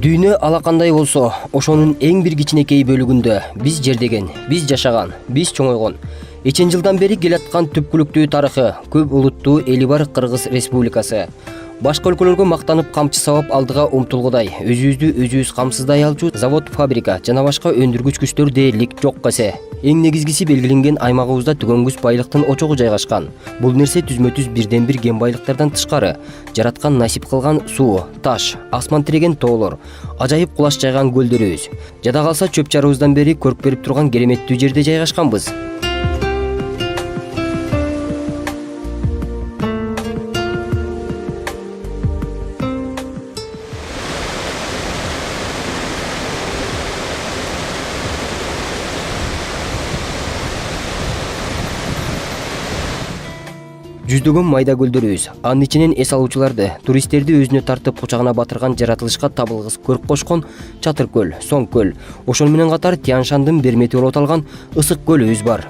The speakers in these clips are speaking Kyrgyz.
Дүйнө алакандай болсо, ошонун эң бир кичинекей бөлүгүндө биз жердеген, биз жашаган, биз чоңойгон. Эчен жылдан бери келаткан түпкүлүктүү тарыхы, көп улуттуу эли бар Кыргыз Республикасы. Башка өлкөлөргө мактанып камчы сабап алдыга умтулгудай, өзүбүздү өзүбүз камсыздай алчу завод, фабрика жана башка өндүргүч күчтөр дээрлик жок эсе. Эң негизгиси белгиленген аймагыбызда түгөнгүс байлыктын очогу жайгашкан. Бул нерсе түзмө-түз бирден бир кен байлыктардан тышкары, жараткан насип кылган суу, таш, асман тиреген тоолор, ажайып кулаш жайган көлдөрүбүз. Жада калса чөп чарыбыздан бери көрк берип турган кереметтүү жерде жайгашканбыз. Жүздөгөн майда көлдөрүбүз, анын ичинен эс алуучуларды, туристтерди өзүнө тартып кучагына батырган жаратылышка табылгыс көрк кошкон Чатыр көл, Соң көл, ошол менен катар Тянь-Шандын бермети болуп аталган Ысык көлүбүз бар.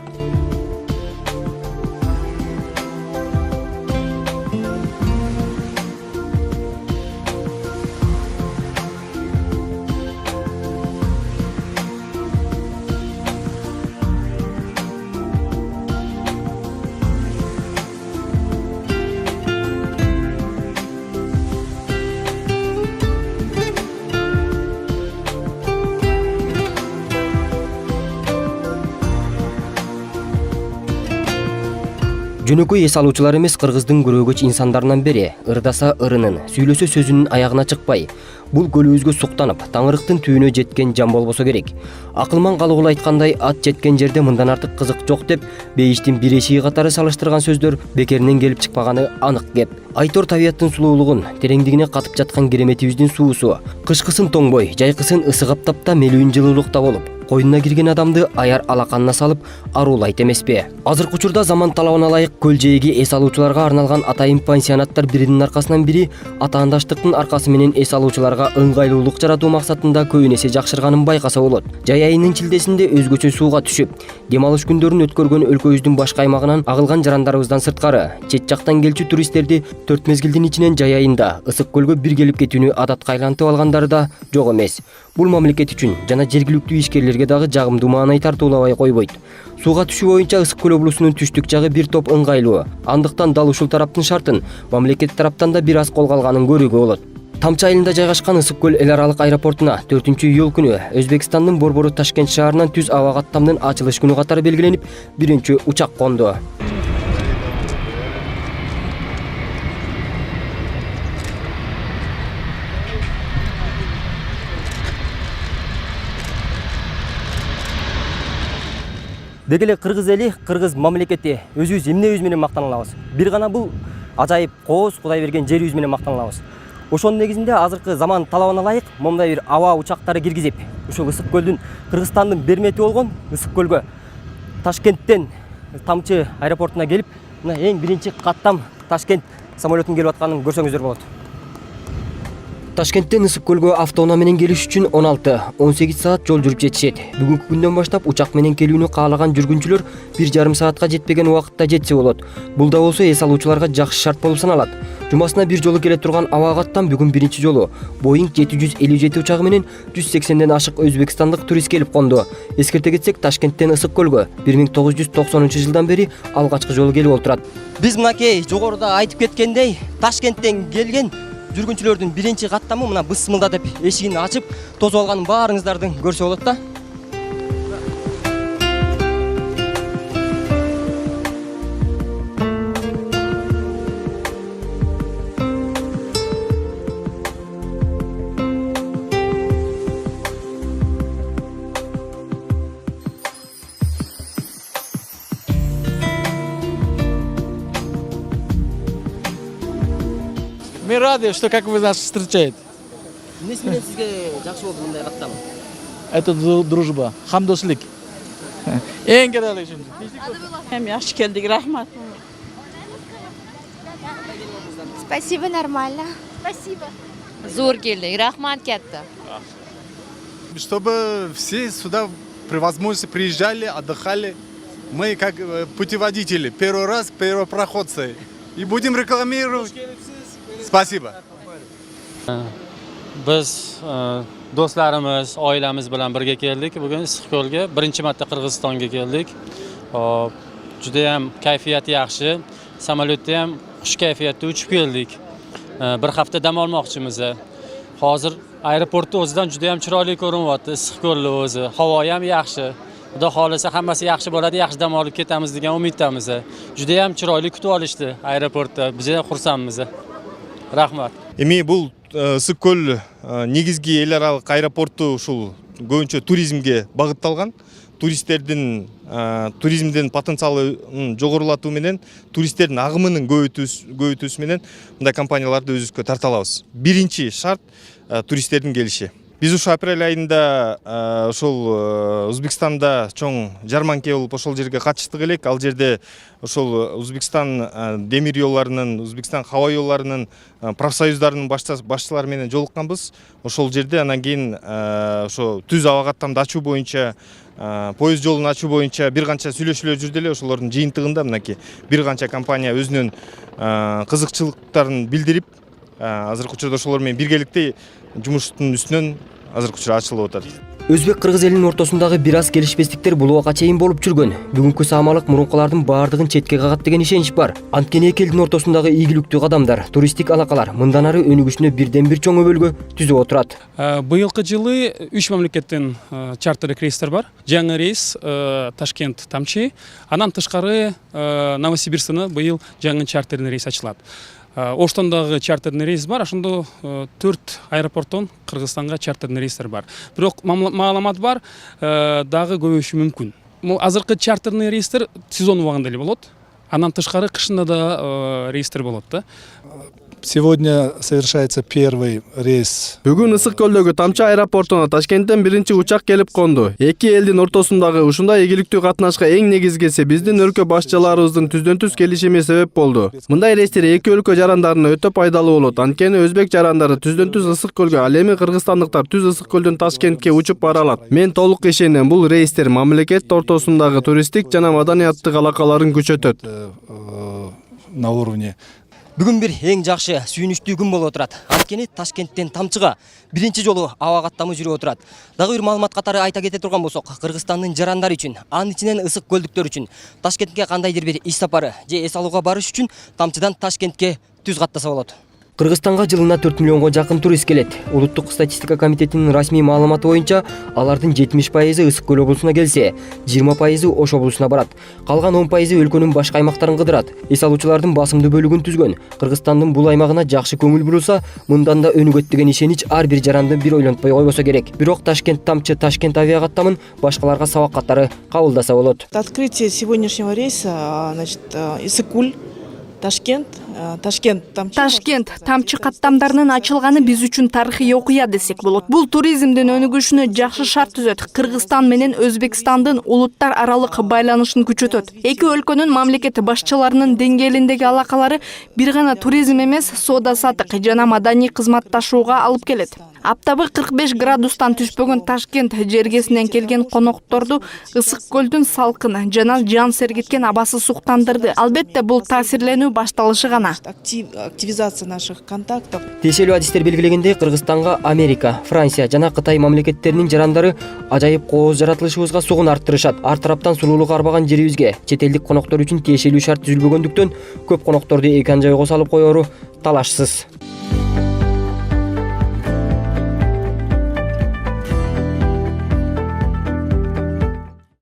Жөнөкөй эс алуучулар эмес кыргыздын көрөгөч инсандарынан бери ырдаса ырынын, сүйлөсө сөзүнүн аягына чыкпай, бул көлүбүзгө суктанып, таңырыктын түбүнө жеткен жан болбосо керек. Акылман Калыгул айткандай, ат жеткен жерде мындан артык кызык жок деп, бейиштин бир эшиги катары салыштырган сөздөр бекеринен келип чыкпаганы анык кеп. Айтор табияттын сулуулугун, тереңдигине катып жаткан кереметибиздин суусу, кышкысын тоңбой, жайкысын ысык аптапта мелүүн жылуулукта болуп, койнуна кирген адамды аяр алаканына салып аруулайт эмеспи. Азыркы учурда заман талабына ылайык көл жээги эс алуучуларга арналган атайын пансионаттар биринин аркасынан бири атаандаштыктын аркасы менен эс алуучуларга ыңгайлуулук жаратуу максатында көбүн эсе жакшырганын байкаса болот. Жай айынын чилдесинде өзгөчө сууга түшүп, дем алыш күндөрүн өткөргөн өлкөбүздүн башка аймагынан агылган жарандарыбыздан сырткары, чет жактан келчү туристтерди 4 мезгилдин ичинен жай айында Ысык көлгө бир келип кетүүнү адатка айлантып алгандары да жок эмес. Бул мамлекет үчүн жана жергиликтүү ишкерлерге дагы жагымдуу маанай тартуулабай койбойт. Сууга түшүү боюнча Ысык көл облусунун түштүк жагы бир топ ыңгайлуу. Андыктан дал ушул тараптын шартын мамлекет тараптан да бир аз колго алганын көрүүгө болот. Тамчы айылында жайгашкан Ысык көл эл аралык аэропортуна 4-июль күнү Өзбекстандын Борбору Ташкент шаарынан түз аба каттамдын ачылыш күнү катары белгиленип, биринчи учак конду. Деги эле кыргыз эли, кыргыз мамлекети өзүбүз эмнебиз менен мактана алабыз. Бир гана бул ажайып кооз Кудай берген жерибиз менен мактана алабыз. Ошонун негизинде азыркы заман талабына ылайык момундай бир аба учактары киргизип, ушул Ысык көлдүн Кыргызстандын бермети болгон Ысык көлгө Ташкенттен Тамчы аэропортуна келип, мына эң биринчи каттам Ташкент самолетунун келип атканын көрсөңүздөр болот. Ташкенттен Ысык көлгө автоунаа менен келиш үчүн 16-18 саат жол жүрүп жетишет. Бүгүнкү күндөн баштап учак менен келүүнү каалаган жүргүнчүлөр 1,5 саатка жетпеген убакытта жетсе болот. Бул да болсо эс алуучуларга жакшы шарт болуп саналат. Жумасына бир жолу келе турган аба каттам бүгүн биринчи жолу Boeing 757 учагы менен 180ден ашык өзбекстандык турист келип конду. Эскерте кетсек, Ташкенттен Ысык көлгө 1990-жылдан бери алгачкы жолу келип олтурат. Биз мынакей жогоруда айтып кеткендей, Ташкенттен келген жүргүнчүлөрдүн биринчи каттамы мына бысмылда деп эшигин ачып, тосуп алганын баарыңыздарды көрсө болот да. Мы рады, что как вы нас встречаете. Эмнеси менен сизге жакшы болду мындай каттам? Это дружба, хамдослик. Эң керектүү үчүн. Hem yaş geldik rahmat. Спасибо, нормально. Спасибо. Зор келдик, рахмат кетти. Чтобы все сюда при возможности приезжали, отдыхали. Мы как путеводители, первый раз первопроходцы. И будем рекламировать. Спасибо. Biz do'stlarimiz, oilamiz bilan birga keldik. Bugun Issiqko'lga birinchi marta Qirg'izistonga keldik. Juda ham kayfiyati yaxshi. Samolyotda ham xush kayfiyatda uchib keldik. Bir hafta dam olmoqchimiz. Hozir aeroportda o'zidan juda ham chiroyli ko'rinyapti. Issiqko'lni o'zi, havo ham yaxshi. Xudo xolisa hammasi yaxshi bo'ladi, yaxshi dam olib ketamiz degan umiddamiz. Juda ham chiroyli kutib olishdi aeroportda. Biz ham xursandmiz. Rahmat. Эми бул Issiqko'l негизги эл аралык аэропорту ушул көбүнчө туризмге багытталган. Туризмдин потенциалын жогорулатуу менен, туристтердин агымынын көбөйтүүсү менен мындай компанияларды өзүбүзгө тарта алабыз. Биринчи шарт туристтердин келиши. Биз ушу апрель айында ошол Өзбекстанда чоң жарманке болуп ошол жерге катыштык элек. Ал жерде ошол Өзбекстан демир жолларынын, Өзбекстан хаба жолларынын профсоюздарынын башчылары менен жолукканбыз. Ошол жерде анан кийин ошо түз аба каттамды ачуу боюнча, поезд жолун ачуу боюнча бир канча сүйлөшүүлөр жүрдү эле. Ошолордун жыйынтыгында мынакей бир канча компания өзүнүн кызыкчылыктарын билдирип, азыркы учурда ошолор менен биргеликте жумуштун үстүнөн азыркы учурда ачылып атат. Өзбек-кыргыз элинин ортосундагы бир аз келишпестиктер бул убакка чейин болуп жүргөн. Бүгүнкү саамалык мурункулардын баардыгын четке кагат деген ишенич бар. Анткени эки элдин ортосундагы ийгиликтүү кадамдар, туристтик алакалар мындан ары өнүгүшүнө бирден бир чоң өбөлгө түзүп отурат. Быйылкы жылы 3 мамлекеттен чартердик рейстер бар. Жаңы рейс Ташкент Тамчи, анан тышкары Новосибирскны быйыл жаңы чартерный рейс ачылат. Оштон дагы чартерный рейс бар, ошондо 4 аэропорттон Кыргызстанга чартерный рейстер бар. Бирок маалымат бар, дагы көбөйүшү мүмкүн. Азыркы чартерный рейстер сезон убагында эле болот. Анан тышкары кышында да рейстер болот да. Сегодня совершается первый рейс. Бүгүн Issiqko'ldөгү Тамчы аэропортуна Ташкенттен биринчи учак келип конду. Эки элдин ортосундагы ушундай ийгиликтүү катнашка эң негизгиси биздин өлкө башчыларыбыздын түздөн-түз келишими себеп болду. Мындай рейстер эки өлкө жарандарына өтө пайдалуу болот. Анткени өзбек жарандары түздөн-түз Issiqko'лго, ал эми кыргызстандыктар түз Issiqko'лдон Ташкентке учуп бара алат. Мен толук ишенем, бул рейстер мамлекет ортосундагы туристтик жана маданияттык алакаларын күчөтөт. На уровне. Бүгүн бир эң жакшы, сүйүнүчтүү күн болуп отурат. Анткени Ташкенттен Тамчыга биринчи жолу аба каттамы жүрүп отурат. Дагы бир маалымат катары айта кете турган болсок, Кыргызстандын жарандары үчүн, анын ичинен Issiqko'лдуктөр үчүн Ташкентке кандайдыр бир иш сапары же эс алууга барыш үчүн Тамчыдан Ташкентке түз каттаса болот. Кыргызстанга жылына 4 миллионго жакын турист келет. Улуттук статистика комитетинин расмий маалыматы боюнча, алардын 70% Issiqko'l облусуна келсе, 20% Ош облусуна барат. Калган 10% өлкөнүн башка аймактарын кыдырат. Эс алуучулардын басымдуу бөлүгүн түзгөн Кыргызстандын бул аймагына жакшы көңүл бурулса, мындан да өнүгөт деген ишенич ар бир жаранды бир ойлонтпой койбосо керек. Бирок Ташкент-Тамчы, Ташкент авиакаттамын башкаларга сабак катары кабылдаса болот. Открытие сегодняшнего рейса, значит, Issiqko'l, Ташкент, Тамчы каттамдарынын ачылганы биз үчүн тарыхый окуя десек болот. Бул туризмдин өнүгүшүнө жакшы шарт түзөт. Кыргызстан менен Өзбекстандын улуттар аралык байланышын күчөтөт. Эки өлкөнүн мамлекет башчыларынын деңгээлиндеги алакалары бир гана туризм эмес, соода-саттык жана маданий кызматташууга алып келет. Аптабы 45 градустан түшпөгөн Ташкент жергесинен келген конокторду Issiqko'лдун салкын жана жан сергиткен абасы суктандырды. Албетте бул таасирленүү башталышы гана. Активизация наших контактов. Тиешелүү адистер белгилегендей, Кыргызстанга Америка, Франция жана Кытай мамлекеттеринин жарандары ажайып кооз жаратылышыбызга сугун арттырышат. Ар тараптан сулуулук арбаган жерибизге чет элдик коноктор үчүн тиешелүү шарт түзүлбөгөндүктөн көп конокторду эки жайга салып коеру талашсыз.